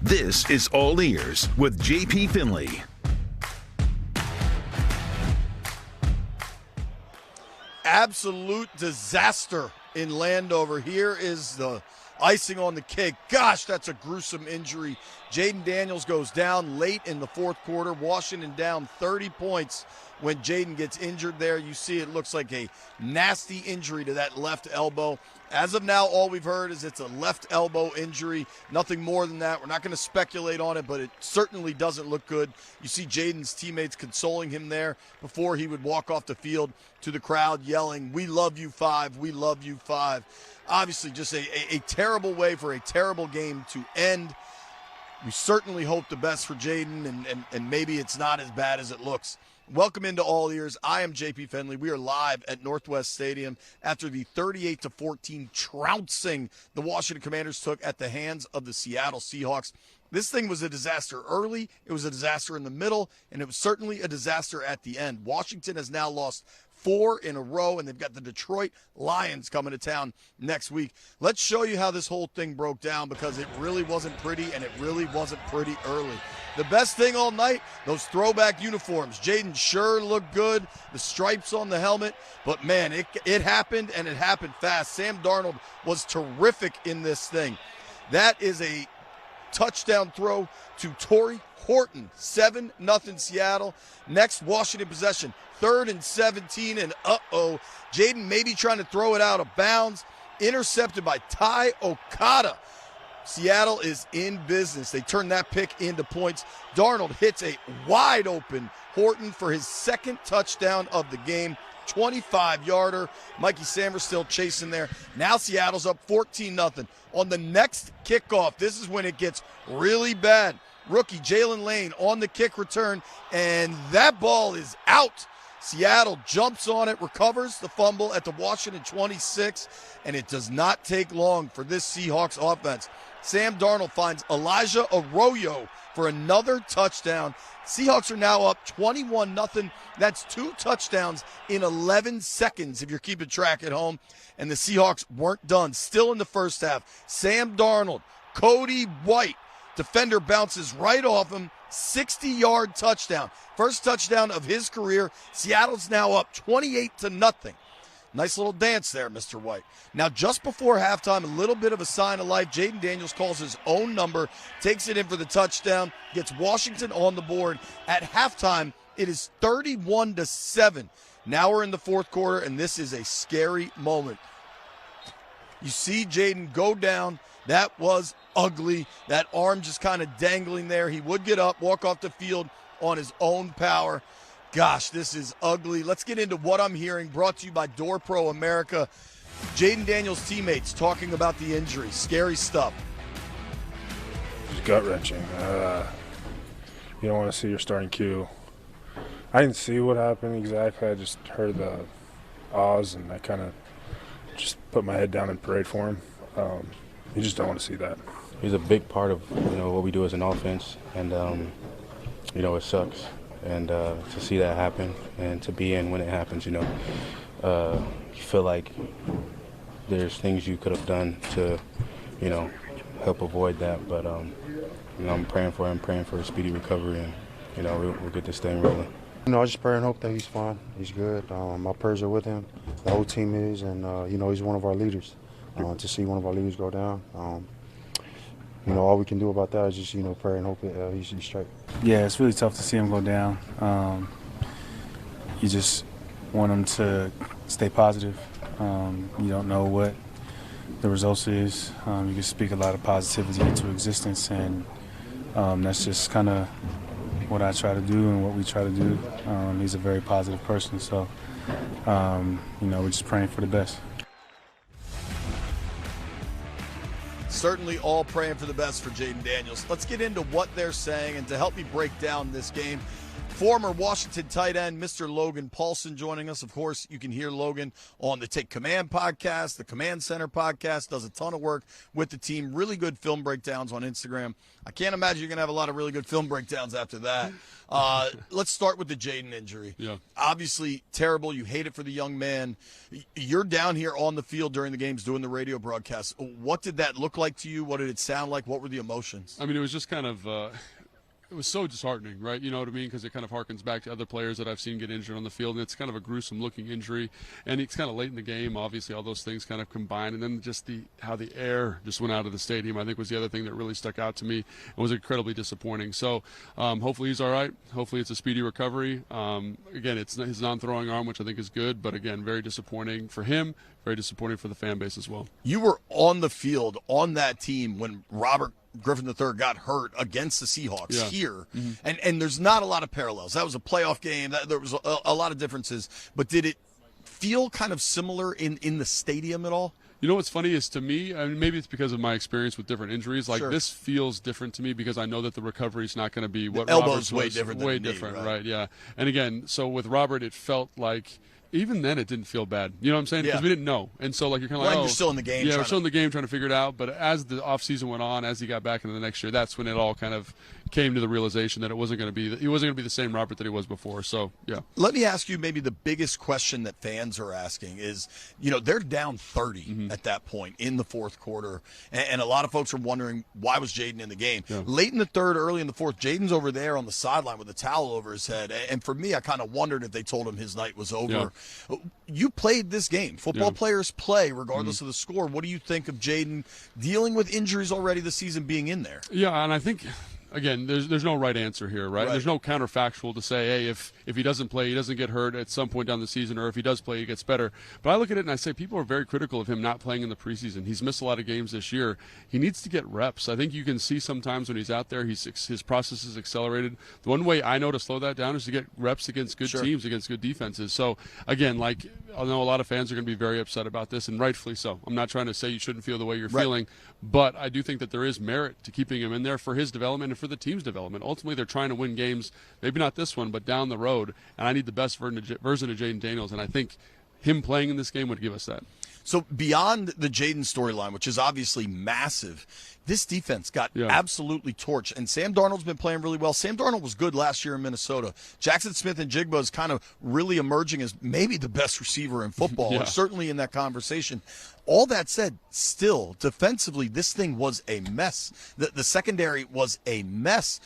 This is All Ears with JP Finlay. Absolute disaster in Landover. Here is the icing on the cake. Gosh, that's a gruesome injury. Jayden Daniels goes down late in the fourth quarter. Washington down 30 points when Jayden gets injured there. You see it looks like a nasty injury to that left elbow. As of now, all we've heard is it's a left elbow injury. Nothing more than that. We're not going to speculate on it, but it certainly doesn't look good. You see Jayden's teammates consoling him there before he would walk off the field to the crowd yelling, "We love you, 5. We love you, 5." Obviously, just a terrible way for a terrible game to end. We certainly hope the best for Jayden, and maybe it's not as bad as it looks. Welcome into All Ears. I am JP Finlay. We are live at Northwest Stadium after the 38-14 trouncing the Washington Commanders took at the hands of the Seattle Seahawks. This thing was a disaster early, it was a disaster in the middle, and it was certainly a disaster at the end. Washington has now lost 4 in a row, and they've got the Detroit Lions coming to town next week. Let's show you how this whole thing broke down, because it really wasn't pretty, and it really wasn't pretty early. The best thing all night, those throwback uniforms. Jayden sure looked good, the stripes on the helmet, but man, it happened, and it happened fast. Sam Darnold was terrific in this thing. That is a touchdown throw to Torrey Horton, 7-0 Seattle. Next Washington possession, 3rd and 17, and Jayden maybe trying to throw it out of bounds, intercepted by Ty Okada. Seattle is in business. They turn that pick into points. Darnold hits a wide open Horton for his second touchdown of the game, 25-yarder. Mikey Sammers still chasing there. Now Seattle's up 14-0. On the next kickoff, this is when it gets really bad. Rookie Jalen Lane on the kick return, and that ball is out. Seattle jumps on it, recovers the fumble at the Washington 26, and it does not take long for this Seahawks offense. Sam Darnold finds Elijah Arroyo for another touchdown. Seahawks are now up 21-0. That's 2 touchdowns in 11 seconds if you're keeping track at home. And the Seahawks weren't done. Still in the first half. Sam Darnold, Cody White, defender bounces right off him. 60-yard touchdown. First touchdown of his career. Seattle's now up 28-0. Nice little dance there, Mr. White. Now, just before halftime, a little bit of a sign of life. Jayden Daniels calls his own number, takes it in for the touchdown, gets Washington on the board. At halftime, it is 31-7. Now we're in the fourth quarter, and this is a scary moment. You see Jayden go down. That was ugly. That arm just kind of dangling there. He would get up, walk off the field on his own power. Gosh, this is ugly. Let's get into what I'm hearing, brought to you by Door Pro America. Jayden Daniels' teammates talking about the injury. Scary stuff. It's gut-wrenching. You don't want to see your starting Q. I didn't see what happened exactly. I just heard the ahs, and I kind of just put my head down and prayed for him. You just don't want to see that. He's a big part of what we do as an offense, and it sucks. And to see that happen and to be in when it happens, you feel like there's things you could have done to, help avoid that. But, I'm praying for him, praying for a speedy recovery, and, we'll get this thing rolling. I just pray and hope that he's fine. He's good. My prayers are with him. The whole team is, and, he's one of our leaders. To see one of our leaders go down, all we can do about that is just, pray and hope that he's straight. Yeah, it's really tough to see him go down. You just want him to stay positive. You don't know what the results is. You can speak a lot of positivity into existence, and that's just kind of what I try to do and what we try to do. He's a very positive person, so, we're just praying for the best. Certainly all praying for the best for Jayden Daniels. Let's get into what they're saying, and to help me break down this game, Former Washington tight end, Mr. Logan Paulsen, joining us. Of course, you can hear Logan on the Take Command podcast, the Command Center podcast, does a ton of work with the team. Really good film breakdowns on Instagram. I can't imagine you're going to have a lot of really good film breakdowns after that. Let's start with the Jayden injury. Yeah. Obviously, terrible. You hate it for the young man. You're down here on the field during the games doing the radio broadcast. What did that look like to you? What did it sound like? What were the emotions? I mean, it was just kind of it was so disheartening, right? You know what I mean? Because it kind of harkens back to other players that I've seen get injured on the field, and it's kind of a gruesome-looking injury. And it's kind of late in the game. Obviously, all those things kind of combined. And then just how the air just went out of the stadium, I think, was the other thing that really stuck out to me. It was incredibly disappointing. So hopefully he's all right. Hopefully it's a speedy recovery. Again, it's his non-throwing arm, which I think is good. But, again, very disappointing for him, very disappointing for the fan base as well. You were on the field on that team when Robert Griffin III got hurt against the Seahawks here. Mm-hmm. And there's not a lot of parallels. That was a playoff game. There was a lot of differences. But did it feel kind of similar in the stadium at all? You know what's funny is, to me, I mean, maybe it's because of my experience with different injuries. Like, this feels different to me because I know that the recovery is not going to be what elbow's Robert's way was. different than way the knee, different, right? Yeah. And again, so with Robert, it felt like, even then, it didn't feel bad. You know what I'm saying? Because we didn't know. And so, like, you're kind of like, you're still in the game. Yeah, we're still in the game trying to figure it out. But as the offseason went on, as he got back into the next year, that's when it all kind of came to the realization that he wasn't going to be the same Robert that he was before. So, yeah. Let me ask you maybe the biggest question that fans are asking is, they're down 30 at that point in the fourth quarter. And a lot of folks are wondering, why was Jayden in the game? Yeah. Late in the third, early in the fourth, Jayden's over there on the sideline with a towel over his head. And for me, I kind of wondered if they told him his night was over. Yeah. You played this game. Football players play regardless of the score. What do you think of Jayden dealing with injuries already this season, being in there? Yeah, and I think, again, there's no right answer here, right? There's no counterfactual to say, hey, if he doesn't play, he doesn't get hurt at some point down the season, or if he does play, he gets better. But I look at it and I say people are very critical of him not playing in the preseason. He's missed a lot of games this year. He needs to get reps. I think you can see sometimes when he's out there, his process is accelerated. The one way I know to slow that down is to get reps against good teams, against good defenses. So, again, like, I know a lot of fans are going to be very upset about this, and rightfully so. I'm not trying to say you shouldn't feel the way you're feeling, but I do think that there is merit to keeping him in there for his development and for the team's development. Ultimately, they're trying to win games, maybe not this one, but down the road, and I need the best version of Jayden Daniels, and I think him playing in this game would give us that. So beyond the Jayden storyline, which is obviously massive, this defense got absolutely torched. And Sam Darnold's been playing really well. Sam Darnold was good last year in Minnesota. Jackson Smith-Njigba is kind of really emerging as maybe the best receiver in football, or certainly in that conversation. All that said, still, defensively, this thing was a mess. The secondary was a mess.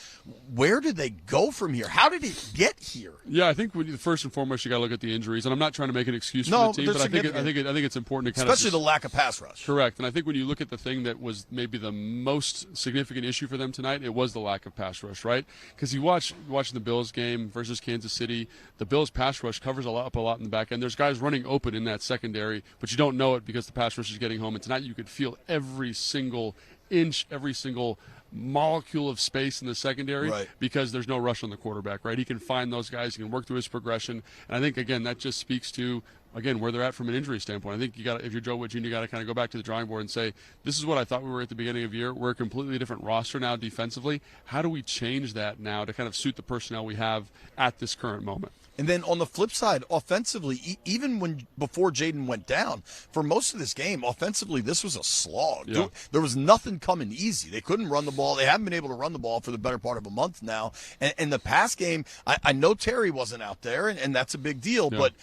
Where did they go from here? How did it get here? Yeah, I think first and foremost, you got to look at the injuries. And I'm not trying to make an excuse for the team, but I think it's important to kind especially the lack of pass rush. Correct. And I think when you look at the thing that was maybe the most significant issue for them tonight, it was the lack of pass rush, right? Because you watching the Bills game versus Kansas City, the Bills pass rush covers up a lot in the back end. There's guys running open in that secondary, but you don't know it because the pass rush is getting home. And tonight you could feel every single inch, every single molecule of space in the secondary because there's no rush on the quarterback, right? He can find those guys. He can work through his progression. And I think, again, that just speaks to, again, where they're at from an injury standpoint. I think if you're Joe Woodgene, you got to kind of go back to the drawing board and say, this is what I thought we were at the beginning of the year. We're a completely different roster now defensively. How do we change that now to kind of suit the personnel we have at this current moment? And then on the flip side, offensively, even before Jayden went down, for most of this game, offensively, this was a slog. Yeah. There was nothing coming easy. They couldn't run the ball. They haven't been able to run the ball for the better part of a month now. And the pass game, I know Terry wasn't out there, and that's a big deal, but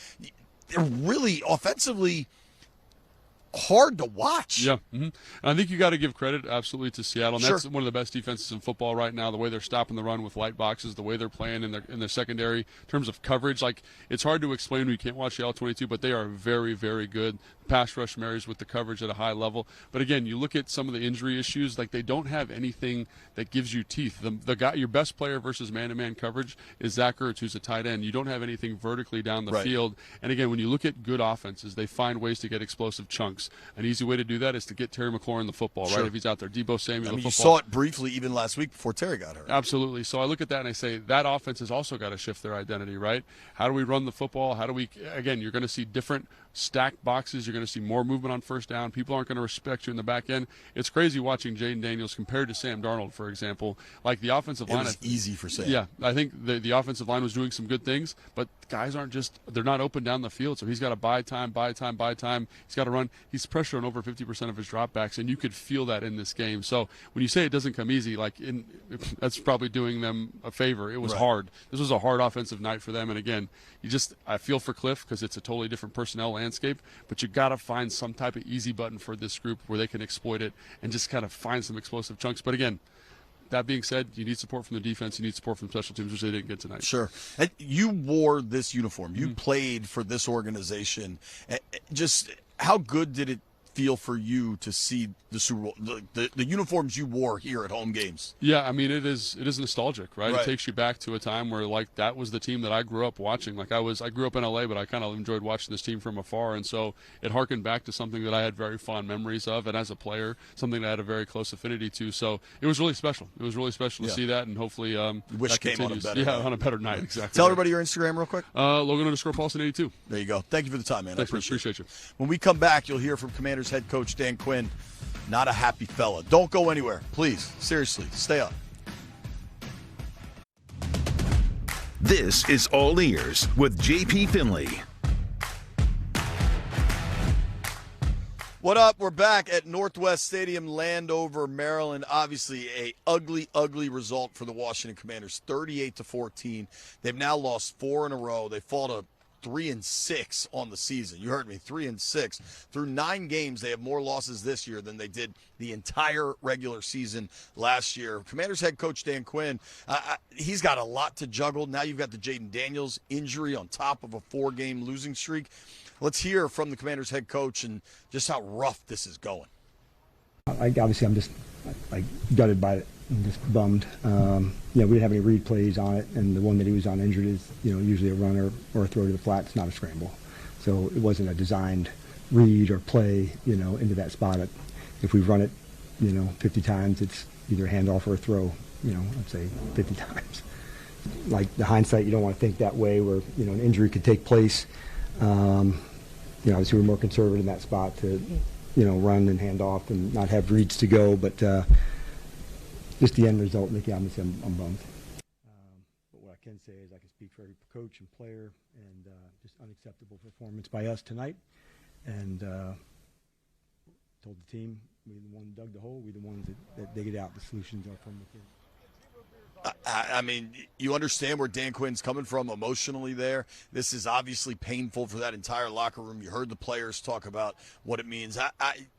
they're really offensively hard to watch. Yeah. Mm-hmm. And I think you got to give credit absolutely to Seattle. And that's one of the best defenses in football right now, the way they're stopping the run with light boxes, the way they're playing in their secondary in terms of coverage. Like, it's hard to explain when you can't watch the L22, but they are very, very good. Pass rush marries with the coverage at a high level. But again, you look at some of the injury issues, like they don't have anything that gives you teeth. The guy, your best player versus man-to-man coverage is Zach Ertz, who's a tight end. You don't have anything vertically down the field. And again, when you look at good offenses, they find ways to get explosive chunks. An easy way to do that is to get Terry McLaurin the football, right? If he's out there. Debo Samuel, the football. You saw it briefly even last week before Terry got hurt. Absolutely. So I look at that and I say that offense has also got to shift their identity, right? How do we run the football? How do we, again, you're going to see different stacked boxes. You're You're going to see more movement on first down. People aren't going to respect you in the back end. It's crazy watching Jayden Daniels compared to Sam Darnold, for example. Like the offensive line. It was easy for Sam. Yeah, I think the offensive line was doing some good things, but guys they're not open down the field, so he's got to buy time. He's got to run. He's pressured on over 50% of his dropbacks, and you could feel that in this game. So when you say it doesn't come easy, that's probably doing them a favor. It was hard. This was a hard offensive night for them, and again, I feel for Cliff because it's a totally different personnel landscape, but you got to find some type of easy button for this group where they can exploit it and just kind of find some explosive chunks. But again, that being said, you need support from the defense. You need support from special teams, which they didn't get tonight. Sure. And you wore this uniform. You played for this organization. Just how good did it feel for you to see the Super Bowl, the uniforms you wore here at home games? Yeah, I mean, it is nostalgic, right? It takes you back to a time where, like, that was the team that I grew up watching. Like, I grew up in LA, but I kind of enjoyed watching this team from afar, and so it harkened back to something that I had very fond memories of, and as a player, something that I had a very close affinity to. So it was really special. It was really special to see that, and hopefully wish that came continues. on a better night. On a better night, exactly. Tell everybody your Instagram real quick. Logan_Paulsen 82. There you go. Thank you for the time, man. Thanks, I appreciate you. When we come back, you'll hear from Commanders head coach Dan Quinn. Not a happy fella. Don't go anywhere. Please, seriously, stay up. This is All Ears with JP Finlay. What up? We're back at Northwest Stadium, Landover, Maryland. Obviously, a ugly, ugly result for the Washington Commanders, 38-14. They've now lost 4 in a row. They fall to 3-6 on the season. You heard me, 3-6. Through 9 games, they have more losses this year than they did the entire regular season last year. Commanders head coach Dan Quinn, he's got a lot to juggle. Now you've got the Jayden Daniels injury on top of a 4-game losing streak. Let's hear from the Commanders head coach and just how rough this is going. Obviously, I'm just gutted by it. I'm just bummed. We didn't have any read plays on it, and the one that he was on injured is, usually a runner or a throw to the flat. It's not a scramble, so it wasn't a designed read or play, into that spot. If we run it, 50 times, it's either a handoff or a throw. I'd say 50 times. Like the hindsight, you don't want to think that way, where an injury could take place. Obviously, we're more conservative in that spot to, run and hand off and not have reads to go, but. Just the end result, Mickey, I'm bummed. But what I can say is I can speak for every coach and player, and just unacceptable performance by us tonight. And told the team, we're the one who dug the hole, we're the ones that dig it out. The solutions are from within. I mean, you understand where Dan Quinn's coming from emotionally there. This is obviously painful for that entire locker room. You heard the players talk about what it means.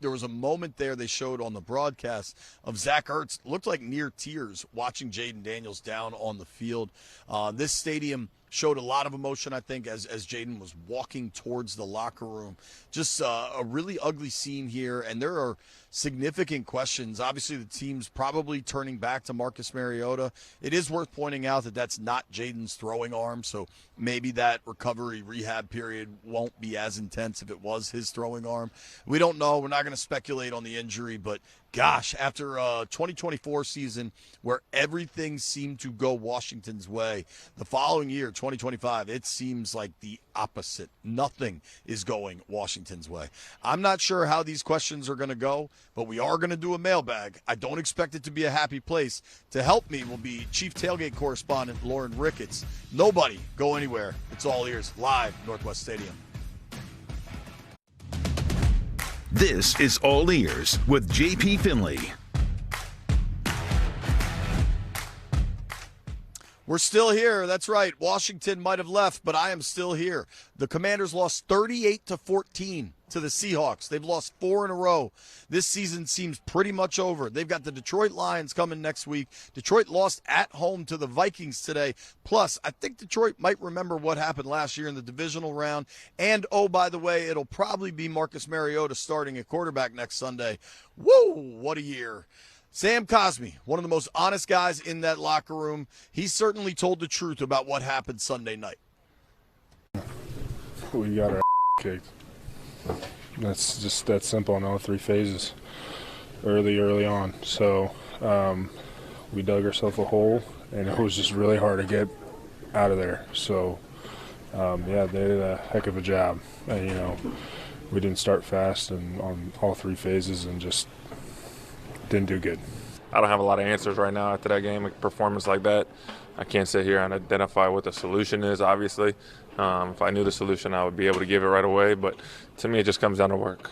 There was a moment there they showed on the broadcast of Zach Ertz, looked like near tears, watching Jayden Daniels down on the field. This stadium showed a lot of emotion, I think, as Jayden was walking towards the locker room. Just a really ugly scene here, and there are significant questions. Obviously, the team's probably turning back to Marcus Mariota. It is worth pointing out that that's not Jayden's throwing arm, so maybe that recovery rehab period won't be as intense if it was his throwing arm. We don't know. We're not going to speculate on the injury, but gosh, after a 2024 season where everything seemed to go Washington's way, the following year, 2025, it seems like the opposite. Nothing is going Washington's way. I'm not sure how these questions are going to go, but we are going to do a mailbag. I don't expect it to be a happy place. To help me will be Chief Tailgate Correspondent Lauren Ricketts. Nobody go anywhere. It's All Ears, live, Northwest Stadium. This is All Ears with JP Finlay. We're still here. That's right. Washington might have left, but I am still here. The Commanders lost 38-14 to the Seahawks. They've lost 4 in a row. This season seems pretty much over. They've got the Detroit Lions coming next week. Detroit lost at home to the Vikings today. Plus, I think Detroit might remember what happened last year in the divisional round. And, oh, by the way, it'll probably be Marcus Mariota starting at quarterback next Sunday. Woo, what a year. Sam Cosmi, one of the most honest guys in that locker room. He certainly told the truth about what happened Sunday night. We got our kicked. That's just that simple in all 3 phases, early on. So we dug ourselves a hole, and it was just really hard to get out of there. So, they did a heck of a job. And, we didn't start fast and on all 3 phases and just didn't do good. I don't have a lot of answers right now after that game, a performance like that. I can't sit here and identify what the solution is, obviously. If I knew the solution, I would be able to give it right away. But to me, it just comes down to work.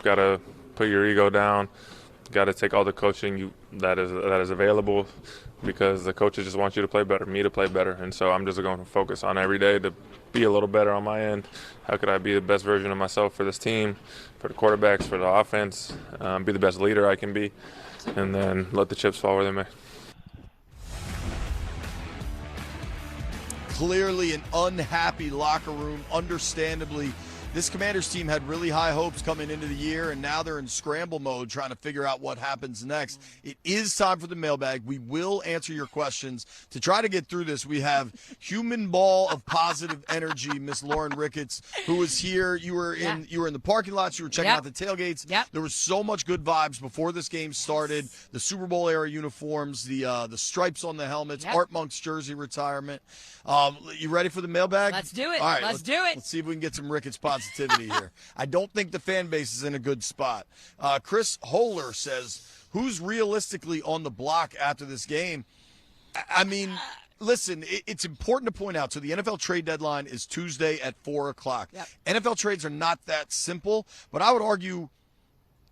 Got to put your ego down. Got to take all the coaching that is available, because the coaches just want you to play better, me to play better. And so I'm just going to focus on every day to be a little better on my end. How could I be the best version of myself for this team, for the quarterbacks, for the offense, be the best leader I can be, and then let the chips fall where they may. Clearly an unhappy locker room, understandably. This Commanders team had really high hopes coming into the year, and now they're in scramble mode trying to figure out what happens next. It is time for the mailbag. We will answer your questions. To try to get through this, we have human ball of positive energy, Miss Lauren Ricketts, who was here. You were in the parking lots. You were checking out the tailgates. There was so much good vibes before this game started. The Super Bowl era uniforms, the stripes on the helmets, Art Monk's jersey retirement. You ready for the mailbag? Let's do it. All right, let's do it. Let's see if we can get some Ricketts positivity here. I don't think the fan base is in a good spot. Chris Holler says, who's realistically on the block after this game? I mean, listen, it's important to point out, so the NFL trade deadline is Tuesday at 4 o'clock. NFL trades are not that simple, but I would argue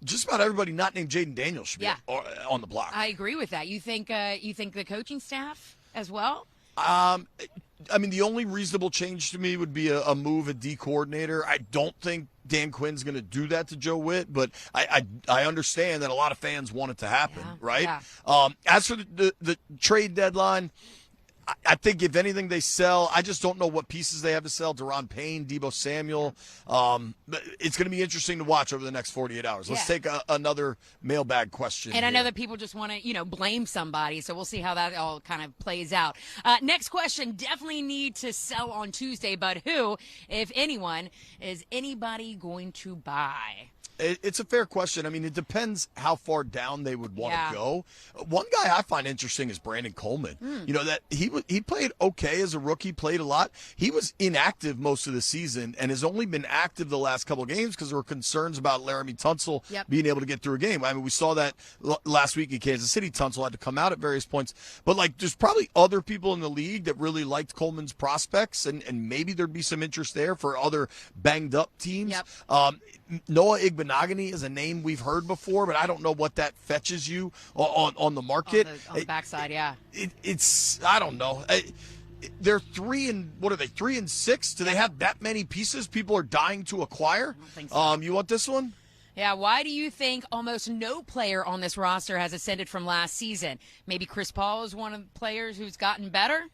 just about everybody not named Jayden Daniels should be on the block. I agree with that. You think the coaching staff as well? I mean, the only reasonable change to me would be a move at D coordinator. I don't think Dan Quinn's going to do that to Joe Witt, but I understand that a lot of fans want it to happen, right? Yeah. As for the trade deadline, I think if anything they sell, I just don't know what pieces they have to sell. Deron Payne, Deebo Samuel. It's going to be interesting to watch over the next 48 hours. Let's take another mailbag question. And I know that people just want to, blame somebody, so we'll see how that all kind of plays out. Next question, definitely need to sell on Tuesday, but who, if anyone, is anybody going to buy? It's a fair question. I mean, it depends how far down they would want to go. One guy I find interesting is Brandon Coleman. That he played okay as a rookie, played a lot. He was inactive most of the season and has only been active the last couple of games because there were concerns about Laramie Tunsil being able to get through a game. I mean, we saw that last week in Kansas City. Tunsil had to come out at various points. But, there's probably other people in the league that really liked Coleman's prospects, and maybe there'd be some interest there for other banged-up teams. Noah Igbenogany is a name we've heard before, but I don't know what that fetches you on the market. On the backside, it's I don't know. They're 3-6? Do they have that many pieces people are dying to acquire? I don't think so. You want this one? Yeah, why do you think almost no player on this roster has ascended from last season? Maybe Chris Paul is one of the players who's gotten better?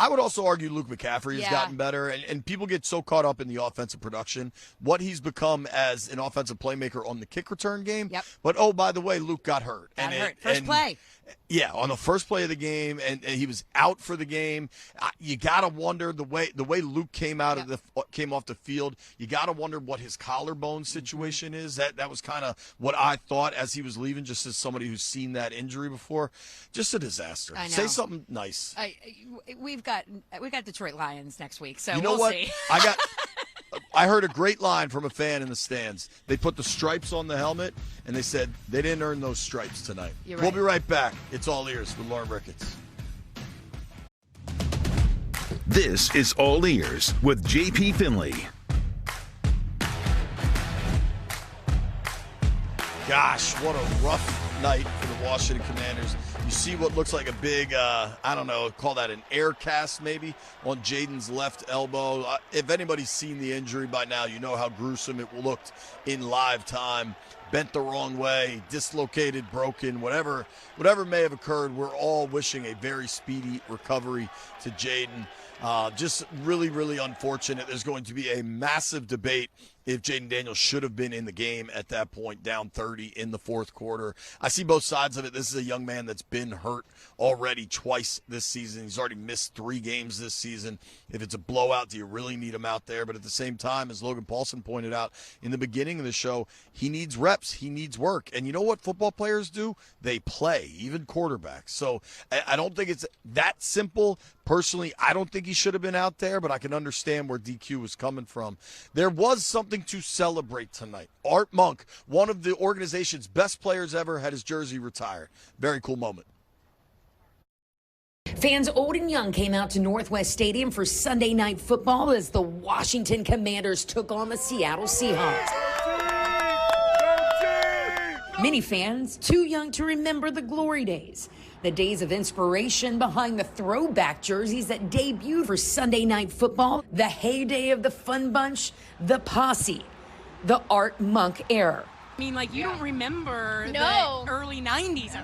I would also argue Luke McCaffrey has gotten better, and people get so caught up in the offensive production, what he's become as an offensive playmaker on the kick return game. But, oh, by the way, Luke got hurt. First play. Yeah, on the first play of the game, and he was out for the game. You gotta wonder the way Luke came off the field. You gotta wonder what his collarbone situation is. That was kind of what I thought as he was leaving, just as somebody who's seen that injury before. Just a disaster. I know. Say something nice. We've got Detroit Lions next week, so we'll see. I heard a great line from a fan in the stands. They put the stripes on the helmet, and they said they didn't earn those stripes tonight. We'll be right back. It's All Ears with Lauren Ricketts. This is All Ears with JP Finlay. Gosh, what a rough night for the Washington Commanders. You see what looks like a big, call that an air cast maybe, on Jayden's left elbow. If anybody's seen the injury by now, you know how gruesome it looked in live time. Bent the wrong way, dislocated, broken, whatever may have occurred. We're all wishing a very speedy recovery to Jayden. Just really, really unfortunate. There's going to be a massive debate if Jayden Daniels should have been in the game at that point, down 30 in the fourth quarter. I see both sides of it. This is a young man that's been hurt already twice this season. He's already missed 3 games this season. If it's a blowout, do you really need him out there? But at the same time, as Logan Paulsen pointed out in the beginning of the show, he needs reps. reps. He needs work. And you know what football players do? They play, even quarterbacks. So I don't think it's that simple. Personally, I don't think he should have been out there, but I can understand where DQ was coming from. There was something to celebrate tonight. Art Monk, one of the organization's best players ever, had his jersey retired. Very cool moment. Fans old and young came out to Northwest Stadium for Sunday Night Football as the Washington Commanders took on the Seattle Seahawks. Many fans too young to remember the glory days, the days of inspiration behind the throwback jerseys that debuted for Sunday Night Football, the heyday of the Fun Bunch, the Posse, the Art Monk era. I mean, like, you don't remember No. the early 90s.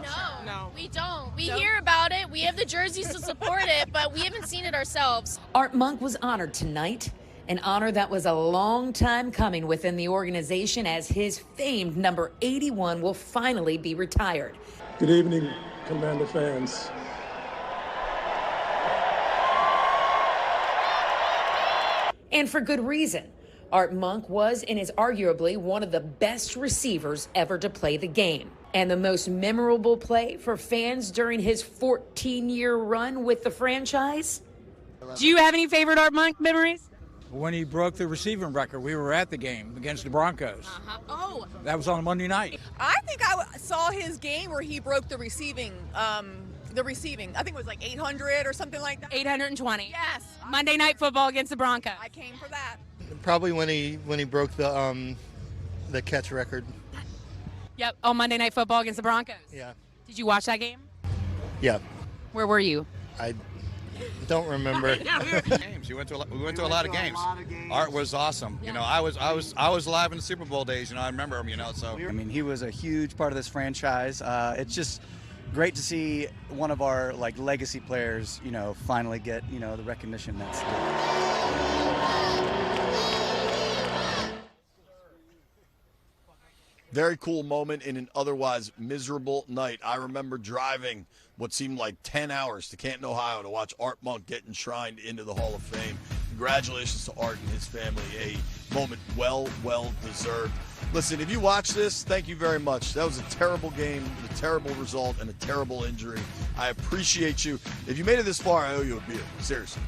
No, we don't. We hear about it. We have the jerseys to support it, but we haven't seen it ourselves. Art Monk was honored tonight, an honor that was a long time coming within the organization as his famed number 81 will finally be retired. Good evening, Commander fans. And for good reason. Art Monk was and is arguably one of the best receivers ever to play the game. And the most memorable play for fans during his 14-year run with the franchise? Do you have any favorite Art Monk memories? When he broke the receiving record, we were at the game against the Broncos. Oh, That was on a Monday night. I think I saw his game where he broke the receiving. I think it was like 800 or something like that. 820. Yes. Monday Night Football against the Broncos. I came for that. Probably when he broke the catch record. Yep, on Monday Night Football against the Broncos. Yeah. Did you watch that game? Yeah. Where were you? I don't remember. Games. We went to a lot of games. Art was awesome. Yeah. You know, I was live in the Super Bowl days. You know, I remember him. You know, so I mean, he was a huge part of this franchise. It's just great to see one of our legacy players, finally get the recognition that's due. Very cool moment in an otherwise miserable night. I remember driving what seemed like 10 hours to Canton, Ohio to watch Art Monk get enshrined into the Hall of Fame. Congratulations to Art and his family. A moment well deserved. Listen, if you watch this, thank you very much. That was a terrible game, a terrible result, and a terrible injury. I appreciate you. If you made it this far, I owe you a beer. Seriously.